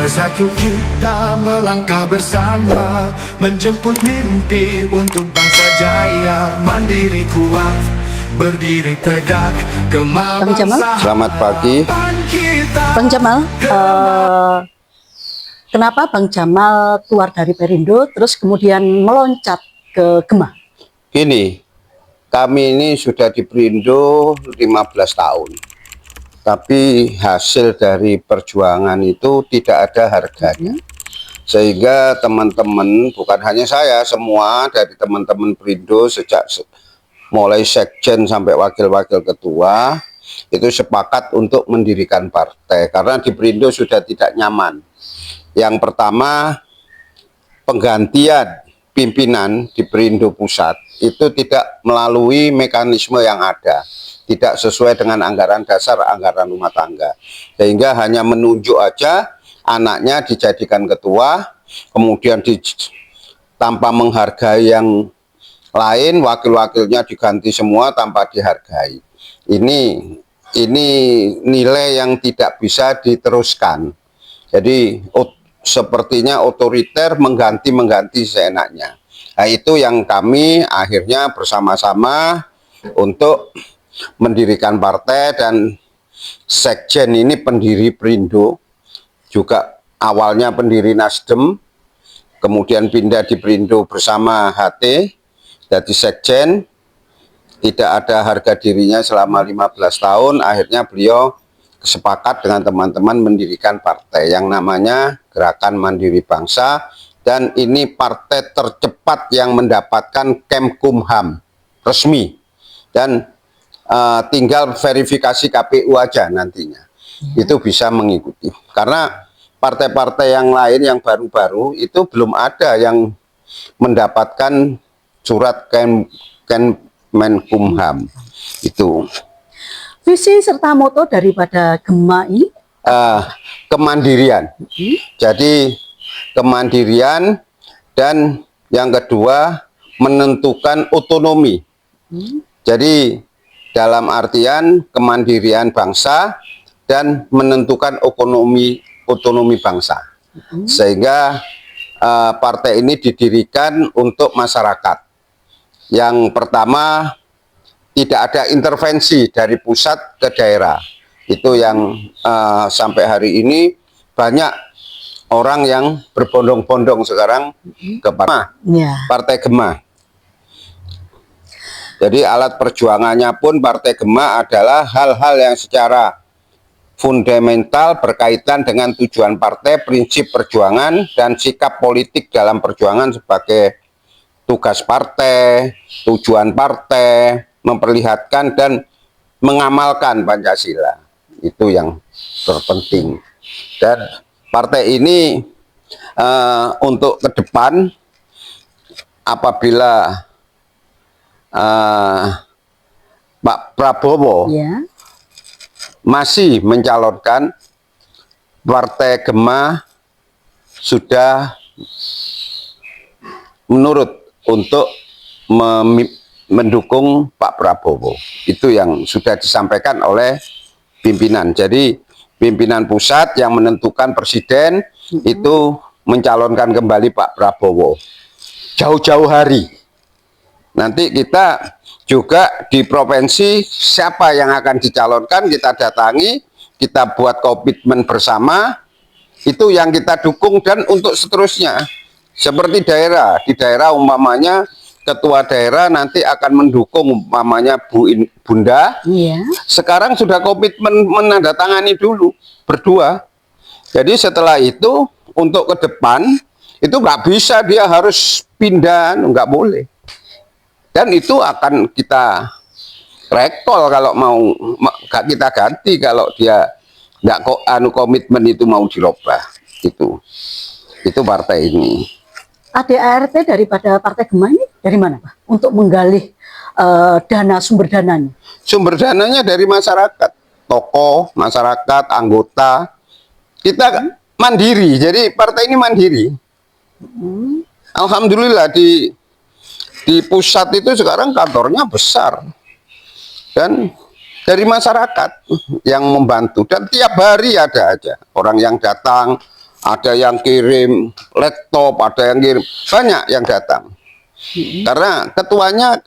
Bersatu kita melangkah bersama, menjemput mimpi untuk bangsa jaya. Mandiri kuat, berdiri tegak, Bang Jamal? Selamat pagi. Bang Jamal, kenapa Bang Jamal keluar dari Perindo terus kemudian meloncat ke Gema? Gini, kami ini sudah di Perindo 15 tahun. Tapi hasil dari perjuangan itu tidak ada harganya. Sehingga teman-teman, bukan hanya saya, semua dari teman-teman Perindo sejak mulai sekjen sampai wakil-wakil ketua itu sepakat untuk mendirikan partai karena di Perindo sudah tidak nyaman. Yang pertama, penggantian pimpinan di Perindo Pusat itu tidak melalui mekanisme yang ada, tidak sesuai dengan anggaran dasar, anggaran rumah tangga, sehingga hanya menunjuk aja anaknya dijadikan ketua, kemudian tanpa menghargai yang lain, wakil-wakilnya diganti semua tanpa dihargai. Ini nilai yang tidak bisa diteruskan. Jadi sepertinya otoriter mengganti seenaknya. Nah, itu yang kami akhirnya bersama-sama untuk mendirikan partai, dan sekjen ini pendiri Perindo, juga awalnya pendiri Nasdem, kemudian pindah di Perindo bersama HT, jadi sekjen, tidak ada harga dirinya selama 15 tahun, akhirnya beliau sepakat dengan teman-teman mendirikan partai yang namanya Gerakan Mandiri Bangsa, dan ini partai tercepat yang mendapatkan Kemkumham resmi, dan tinggal verifikasi KPU aja nantinya, itu bisa mengikuti. Karena partai-partai yang lain yang baru-baru itu belum ada yang mendapatkan surat Kemenkumham itu. Visi serta moto daripada Gema ini? Kemandirian. Jadi kemandirian, dan yang kedua menentukan otonomi. Jadi dalam artian kemandirian bangsa dan menentukan otonomi bangsa. Sehingga partai ini didirikan untuk masyarakat. Yang pertama, tidak ada intervensi dari pusat ke daerah. Itu yang sampai hari ini banyak orang yang berbondong-bondong sekarang ke Partai Gema. Jadi alat perjuangannya pun Partai Gema adalah hal-hal yang secara fundamental berkaitan dengan tujuan partai, prinsip perjuangan, dan sikap politik dalam perjuangan sebagai tugas partai, tujuan partai, memperlihatkan dan mengamalkan Pancasila. Itu yang terpenting. Dan partai ini untuk ke depan, apabila Pak Prabowo masih mencalonkan, Partai Gema sudah menurut untuk mendukung Pak Prabowo. Itu yang sudah disampaikan oleh pimpinan. Jadi pimpinan pusat yang menentukan presiden itu mencalonkan kembali Pak Prabowo jauh-jauh hari. Nanti kita juga di provinsi siapa yang akan dicalonkan kita datangi, kita buat komitmen bersama, itu yang kita dukung. Dan untuk seterusnya seperti daerah, di daerah umpamanya ketua daerah nanti akan mendukung umpamanya Bunda. Sekarang sudah komitmen menandatangani dulu berdua. Jadi setelah itu untuk ke depan itu nggak bisa dia harus pindah, nggak boleh. Dan itu akan kita recall kalau mau kita ganti kalau dia nggak kok komitmen itu mau dirubah. Itu partai ini. ADART daripada Partai Gema ini dari mana, Pak? Untuk menggali sumber dananya? Sumber dananya dari masyarakat, tokoh, masyarakat, anggota. Kita mandiri, jadi partai ini mandiri. Alhamdulillah di pusat itu sekarang kantornya besar. Dan dari masyarakat yang membantu. Dan tiap hari ada aja orang yang datang ada yang kirim laptop, ada yang kirim, banyak yang datang. Karena ketuanya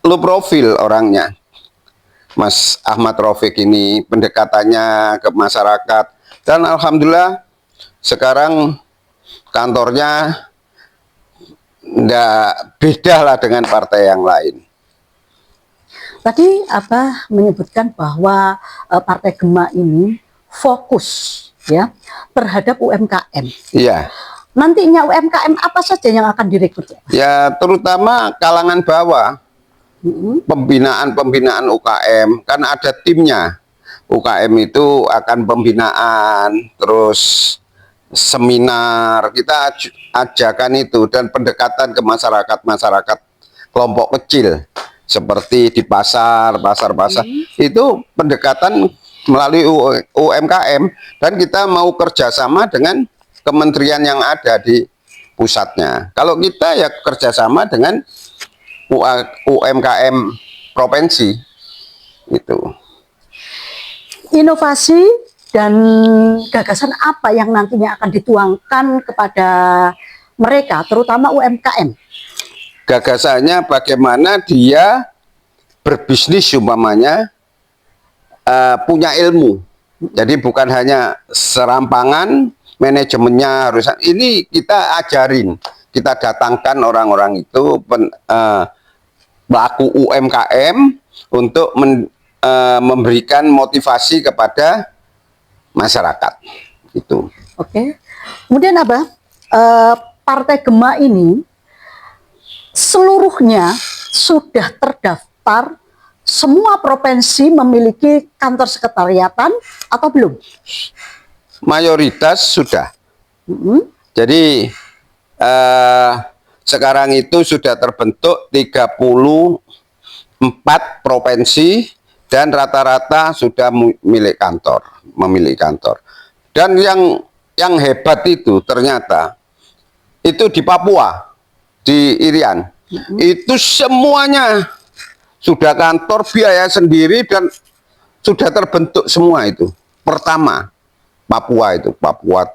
low profil orangnya. Mas Ahmad Raufik ini pendekatannya ke masyarakat, dan alhamdulillah sekarang kantornya ndak beda lah dengan partai yang lain. Tadi Abah menyebutkan bahwa Partai Gema ini fokus ya terhadap UMKM. Iya. Nantinya UMKM apa saja yang akan direkrut? Ya, terutama kalangan bawah. Pembinaan UKM, kan ada timnya. UKM itu akan pembinaan, terus seminar, kita ajakan itu, dan pendekatan ke masyarakat kelompok kecil, seperti di pasar, itu pendekatan melalui UMKM, dan kita mau kerjasama dengan kementerian yang ada di pusatnya. Kalau kita ya kerjasama dengan UMKM provinsi itu. Inovasi dan gagasan apa yang nantinya akan dituangkan kepada mereka, terutama UMKM? Gagasannya bagaimana dia berbisnis, umpamanya punya ilmu. Jadi bukan hanya serampangan, manajemennya harus. Ini kita ajarin, kita datangkan orang-orang itu pelaku UMKM untuk memberikan motivasi kepada masyarakat itu. Oke. Kemudian Abah, Partai Gema ini seluruhnya sudah terdaftar, semua provinsi memiliki kantor sekretariatan atau belum? Mayoritas sudah. Jadi sekarang itu sudah terbentuk 34 provinsi, dan rata-rata sudah memiliki kantor. Dan yang hebat itu ternyata itu di Papua, di Irian, itu semuanya sudah kantor, biaya sendiri, dan sudah terbentuk semua itu. Pertama Papua itu, Papua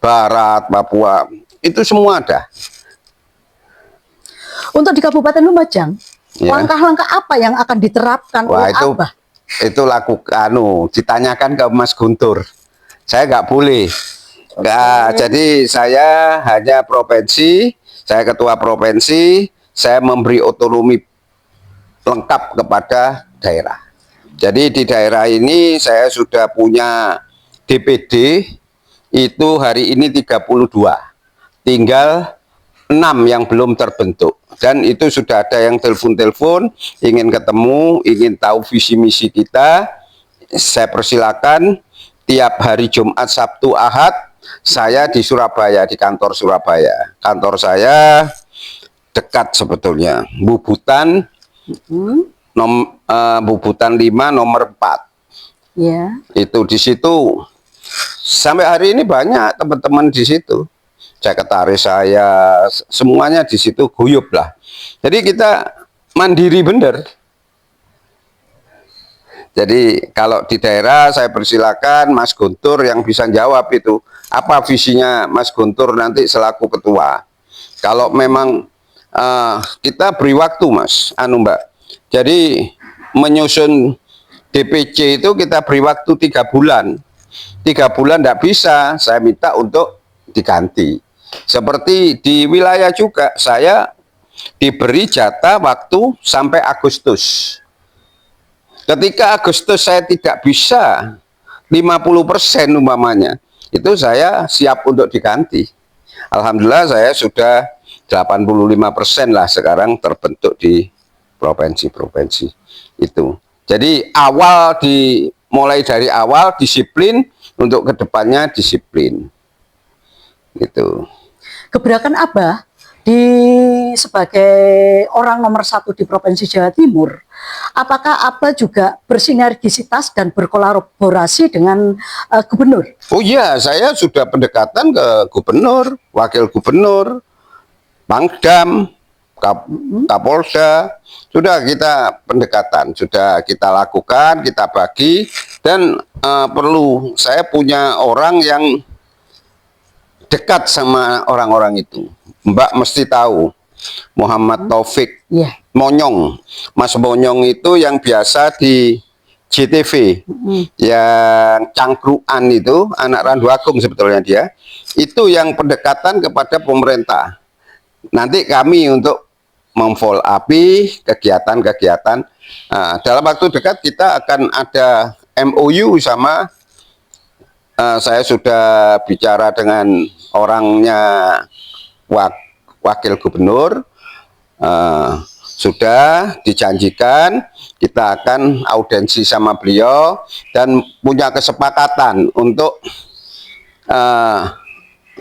Barat, Papua, itu semua ada. Untuk di Kabupaten Lumajang, Ya. langkah-langkah apa yang akan diterapkan Wah, oleh Abah? itu ditanyakan ke Mas Guntur. Saya nggak boleh. Nggak, jadi saya hanya provinsi, saya ketua provinsi, saya memberi otonomi lengkap kepada daerah. Jadi di daerah ini saya sudah punya DPD, itu hari ini 32. Tinggal 6 yang belum terbentuk, dan itu sudah ada yang telepon ingin ketemu, ingin tahu visi misi kita. Saya persilakan tiap hari Jumat, Sabtu, Ahad saya di Surabaya, di kantor Surabaya. Kantor saya dekat sebetulnya, Bubutan, Bubutan 5 nomor 4. Ya. Itu di situ sampai hari ini banyak teman-teman di situ. Sekretaris saya, semuanya di situ guyup lah. Jadi kita mandiri bener. Jadi kalau di daerah saya persilakan Mas Guntur yang bisa jawab itu. Apa visinya Mas Guntur nanti selaku ketua. Kalau memang kita beri waktu Mas, Mbak. Jadi menyusun DPC itu kita beri waktu 3 bulan. 3 bulan tidak bisa, saya minta untuk diganti. Seperti di wilayah juga, saya diberi jatah waktu sampai Agustus. Ketika Agustus saya tidak bisa 50% umpamanya, itu saya siap untuk diganti. Alhamdulillah saya sudah 85% lah sekarang terbentuk di provinsi-provinsi itu. Jadi mulai dari awal disiplin, untuk kedepannya disiplin. Gitu. Gebrakan Abah sebagai orang nomor 1 di Provinsi Jawa Timur, apakah Abah juga bersinergisitas dan berkolaborasi dengan gubernur? Oh iya, saya sudah pendekatan ke gubernur, wakil gubernur, Pangdam, Kapolda, sudah kita pendekatan, sudah kita lakukan, kita bagi, Dan perlu saya punya orang yang dekat sama orang-orang itu. Mbak mesti tahu Muhammad Taufik Iya. Monyong. Mas Monyong itu yang biasa di JTV, yang cangkruan itu, anak Randu Agung sebetulnya dia. Itu yang pendekatan kepada pemerintah. Nanti kami untuk memfollow up kegiatan-kegiatan. Nah, dalam waktu dekat kita akan ada MOU sama, saya sudah bicara dengan orangnya, wakil gubernur, sudah dijanjikan kita akan audiensi sama beliau dan punya kesepakatan untuk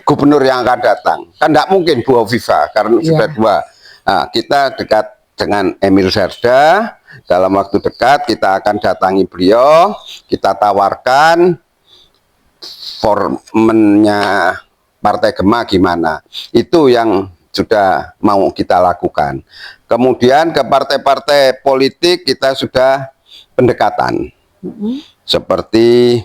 gubernur yang akan datang. Kan tidak mungkin Bu Hovifa karena sudah dua. Nah, kita dekat dengan Emil Serda. Dalam waktu dekat kita akan datangi beliau, kita tawarkan formennya Partai Gema gimana. Itu yang sudah mau kita lakukan. Kemudian ke partai-partai politik kita sudah pendekatan. Seperti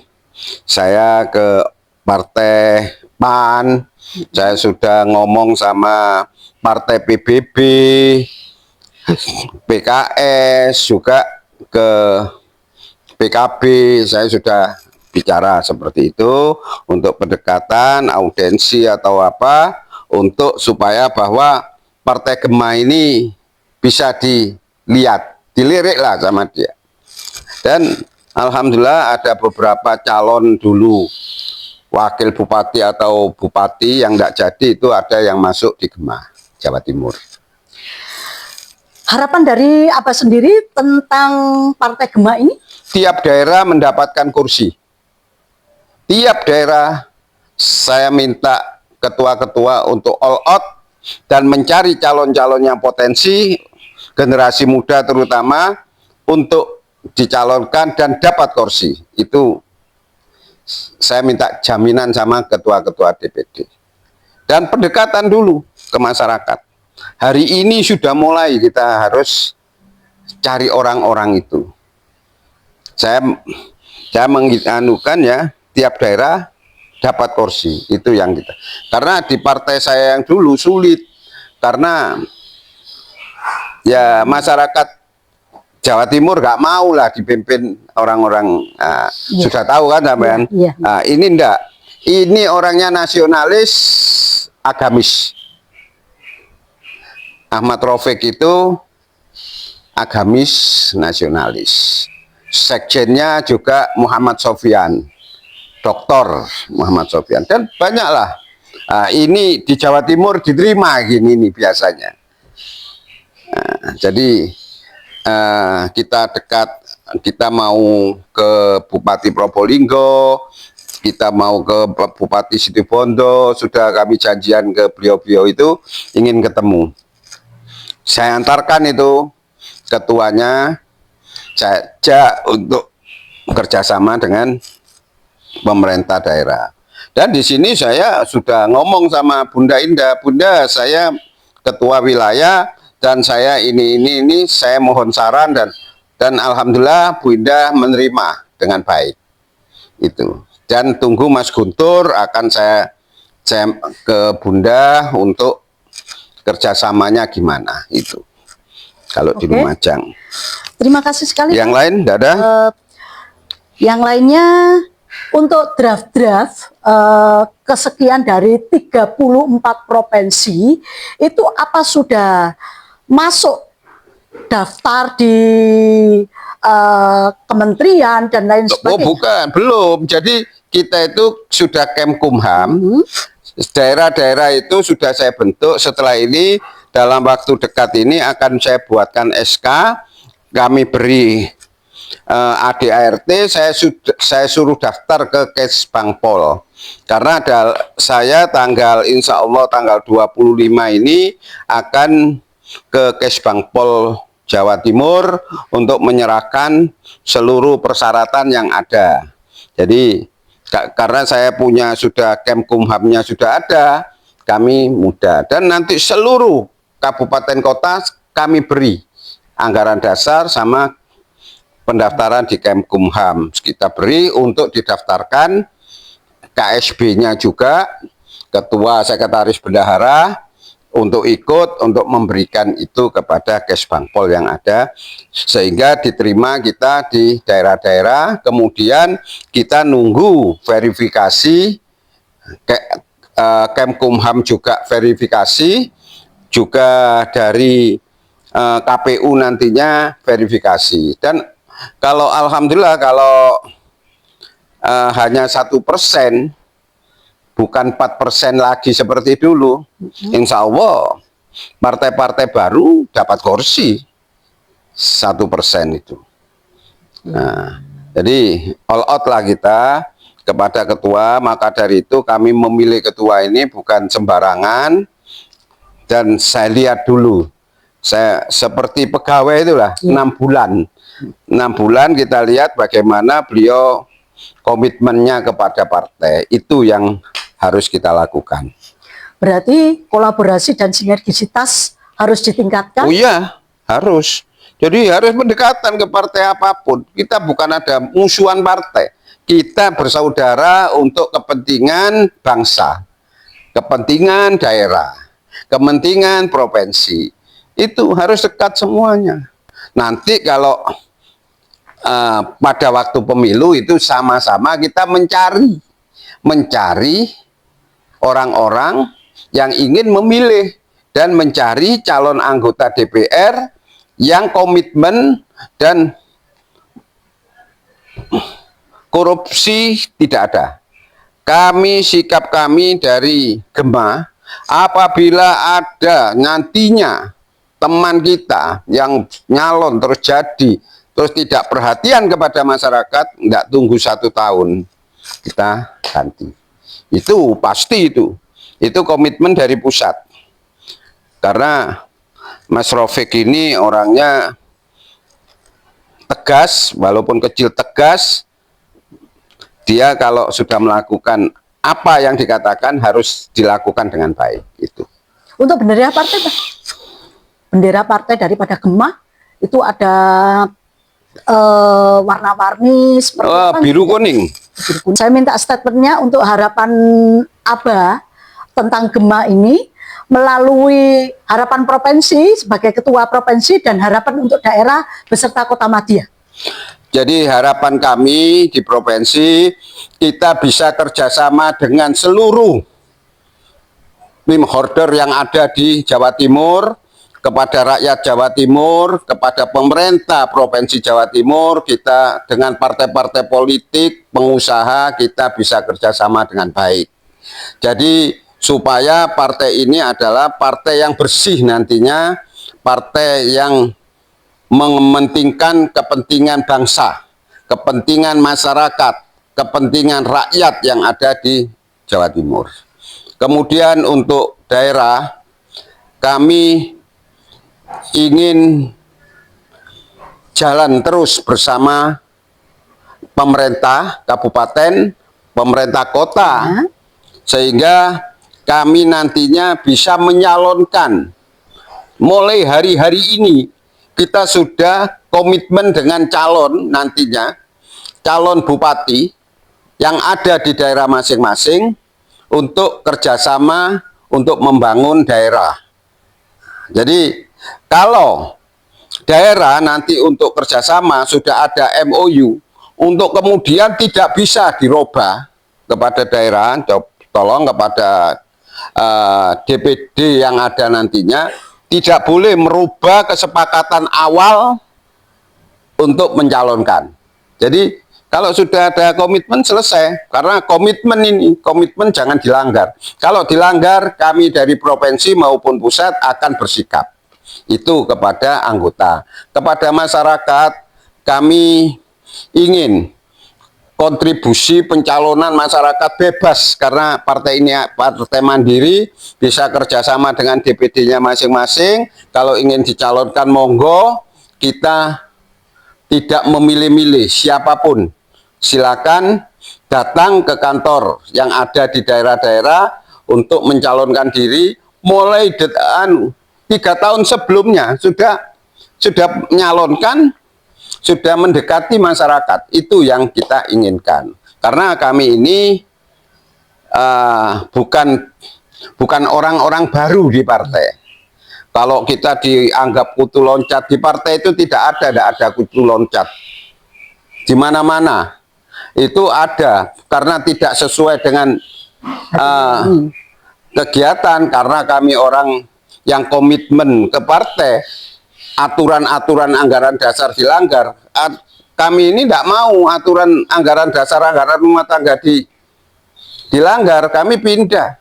saya ke Partai PAN, saya sudah ngomong sama Partai PBB, PKS, juga ke PKB, saya sudah bicara seperti itu untuk pendekatan, audiensi atau apa, untuk supaya bahwa Partai Gema ini bisa dilirik lah sama dia. Dan alhamdulillah ada beberapa calon dulu wakil bupati atau bupati yang tidak jadi, itu ada yang masuk di Gema Jawa Timur. Harapan dari Abah sendiri tentang Partai Gema ini? Tiap daerah mendapatkan kursi. Tiap daerah saya minta ketua-ketua untuk all out dan mencari calon-calon yang potensi, generasi muda terutama, untuk dicalonkan dan dapat kursi. Itu saya minta jaminan sama ketua-ketua DPD. Dan pendekatan dulu ke masyarakat. Hari ini sudah mulai kita harus cari orang-orang itu. Saya menganukan ya, tiap daerah dapat kursi, itu yang kita. Karena di partai saya yang dulu sulit, karena ya masyarakat Jawa Timur gak mau lah dipimpin orang-orang, sudah tahu kan sampean. Ini enggak, ini orangnya nasionalis, agamis. Ahmad Taufik itu agamis, nasionalis. Sekjennya juga Muhammad Sofyan, Dr. Muhammad Sofyan, dan banyaklah. Ini di Jawa Timur diterima gini nih biasanya. Jadi kita dekat, kita mau ke Bupati Probolinggo, kita mau ke Bupati Situbondo, sudah kami janjian ke beliau-beliau itu ingin ketemu. Saya antarkan itu ketuanya, saya ajak untuk kerjasama dengan pemerintah daerah. Dan di sini saya sudah ngomong sama Bunda Indah, Bunda saya ketua wilayah dan saya ini saya mohon saran, dan alhamdulillah Bu Indah menerima dengan baik itu. Dan tunggu Mas Guntur, akan saya ke Bunda untuk kerjasamanya gimana itu kalau di Lumajang. Terima kasih sekali. Yang lain tidak ada? Yang lainnya untuk draft-draft kesekian dari 34 provinsi itu apa sudah masuk daftar di kementerian dan lain sebagainya? Oh bukan, belum. Jadi kita itu sudah Kemkumham. Daerah-daerah itu sudah saya bentuk. Setelah ini dalam waktu dekat ini akan saya buatkan SK, kami beri ADART, saya suruh daftar ke Kesbangpol. Karena saya insya Allah tanggal 25 ini akan ke Kesbangpol Jawa Timur untuk menyerahkan seluruh persyaratan yang ada. Jadi karena saya punya sudah Kemkumhamnya sudah ada, kami mudah. Dan nanti seluruh kabupaten kota kami beri anggaran dasar sama pendaftaran di Kemkumham. Kita beri untuk didaftarkan, KSB-nya juga, ketua sekretaris bendahara, untuk ikut untuk memberikan itu kepada Kesbangpol yang ada, sehingga diterima kita di daerah-daerah. Kemudian kita nunggu verifikasi, Kemkumham juga verifikasi, juga dari KPU nantinya verifikasi. Dan kalau alhamdulillah kalau hanya 1%, bukan 4% lagi seperti dulu, insya Allah partai-partai baru dapat kursi 1% itu. Nah, jadi all out lah kita kepada ketua. Maka dari itu kami memilih ketua ini bukan sembarangan. Dan saya lihat dulu, saya seperti pegawai itulah, 6 bulan. 6 bulan kita lihat bagaimana beliau komitmennya kepada partai. Itu yang harus kita lakukan. Berarti kolaborasi dan sinergisitas harus ditingkatkan? Oh iya, harus. Jadi harus pendekatan ke partai apapun. Kita bukan ada musuhan partai. Kita bersaudara untuk kepentingan bangsa, kepentingan daerah, kepentingan provinsi. Itu harus dekat semuanya. Nanti kalau pada waktu pemilu itu sama-sama kita mencari orang-orang yang ingin memilih dan mencari calon anggota DPR yang komitmen dan korupsi tidak ada. Sikap kami dari Gema, apabila ada nantinya teman kita yang nyalon terus jadi, terus tidak perhatian kepada masyarakat, nggak tunggu 1 tahun, kita ganti. Itu pasti itu komitmen dari pusat. Karena Mas Rofik ini orangnya tegas, walaupun kecil tegas. Dia kalau sudah melakukan apa yang dikatakan harus dilakukan dengan baik. Itu. Untuk bendera partai, Pak? Bendera partai daripada Gema itu ada warna-warni seperti biru kuning. Saya minta statementnya untuk harapan Abah tentang Gema ini melalui harapan provinsi sebagai ketua provinsi dan harapan untuk daerah beserta Kota Madia. Jadi harapan kami di provinsi, kita bisa kerjasama dengan seluruh tim order yang ada di Jawa Timur, kepada rakyat Jawa Timur, kepada pemerintah Provinsi Jawa Timur, kita dengan partai-partai politik, pengusaha, kita bisa kerjasama dengan baik. Jadi supaya partai ini adalah partai yang bersih nantinya, partai yang mementingkan kepentingan bangsa, kepentingan masyarakat, kepentingan rakyat yang ada di Jawa Timur. Kemudian untuk daerah, kami ingin jalan terus bersama pemerintah kabupaten, pemerintah kota, sehingga kami nantinya bisa menyalonkan. Mulai hari-hari ini kita sudah komitmen dengan calon nantinya, calon bupati yang ada di daerah masing-masing untuk kerjasama untuk membangun daerah. Jadi kalau daerah nanti untuk kerjasama sudah ada MOU, untuk kemudian tidak bisa dirubah kepada daerah, tolong kepada DPD yang ada nantinya, tidak boleh merubah kesepakatan awal untuk mencalonkan. Jadi kalau sudah ada komitmen selesai, karena komitmen jangan dilanggar. Kalau dilanggar, kami dari provinsi maupun pusat akan bersikap. Itu kepada anggota. Kepada masyarakat, kami ingin kontribusi pencalonan masyarakat bebas, karena partai ini partai mandiri, bisa kerjasama dengan DPD-nya masing-masing. Kalau ingin dicalonkan monggo, kita tidak memilih-milih siapapun. Silakan datang ke kantor yang ada di daerah-daerah untuk mencalonkan diri. Mulai 3 tahun sebelumnya sudah menyalonkan, sudah mendekati masyarakat. Itu yang kita inginkan. Karena kami ini bukan orang-orang baru di partai. Kalau kita dianggap kutu loncat di partai itu tidak ada kutu loncat. Di mana-mana itu ada, karena tidak sesuai dengan kegiatan, karena kami orang yang komitmen ke partai, aturan-aturan anggaran dasar dilanggar. Kami ini tidak mau aturan anggaran dasar, anggaran rumah tangga dilanggar, kami pindah.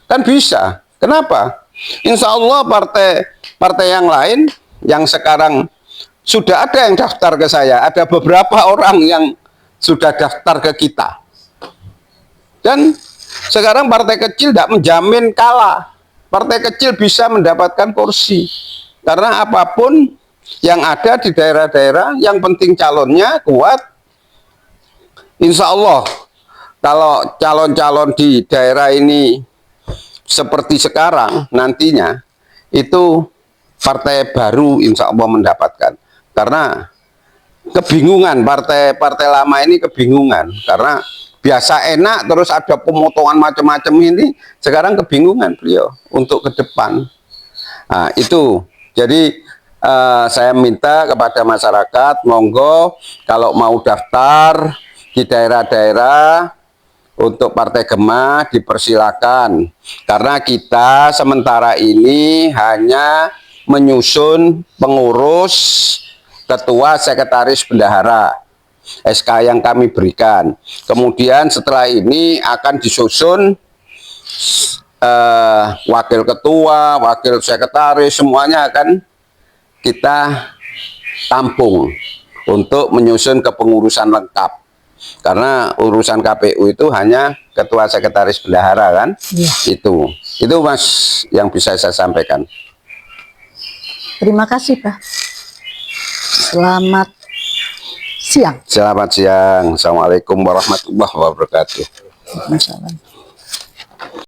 Kan bisa. Kenapa? Insya Allah partai yang lain yang sekarang sudah ada yang daftar ke saya, ada beberapa orang yang sudah daftar ke kita. Dan sekarang partai kecil tidak menjamin kalah. Partai kecil bisa mendapatkan kursi. Karena apapun yang ada di daerah-daerah, yang penting calonnya kuat. Insya Allah, kalau calon-calon di daerah ini seperti sekarang, nantinya itu partai baru insya Allah mendapatkan. Karena kebingungan, partai lama ini kebingungan. Karena biasa enak terus ada pemotongan macam-macam ini, sekarang kebingungan beliau untuk ke depan. Nah, itu jadi saya minta kepada masyarakat, monggo kalau mau daftar di daerah-daerah untuk Partai Gema dipersilakan, karena kita sementara ini hanya menyusun pengurus, ketua, sekretaris, bendahara, SK yang kami berikan. Kemudian setelah ini akan disusun wakil ketua, wakil sekretaris, semuanya akan kita tampung untuk menyusun kepengurusan lengkap. Karena urusan KPU itu hanya ketua, sekretaris, bendahara kan. Ya. Itu Mas yang bisa saya sampaikan. Terima kasih, Pak. Selamat siang. Selamat siang. Assalamualaikum warahmatullahi wabarakatuh. Waalaikumsalam.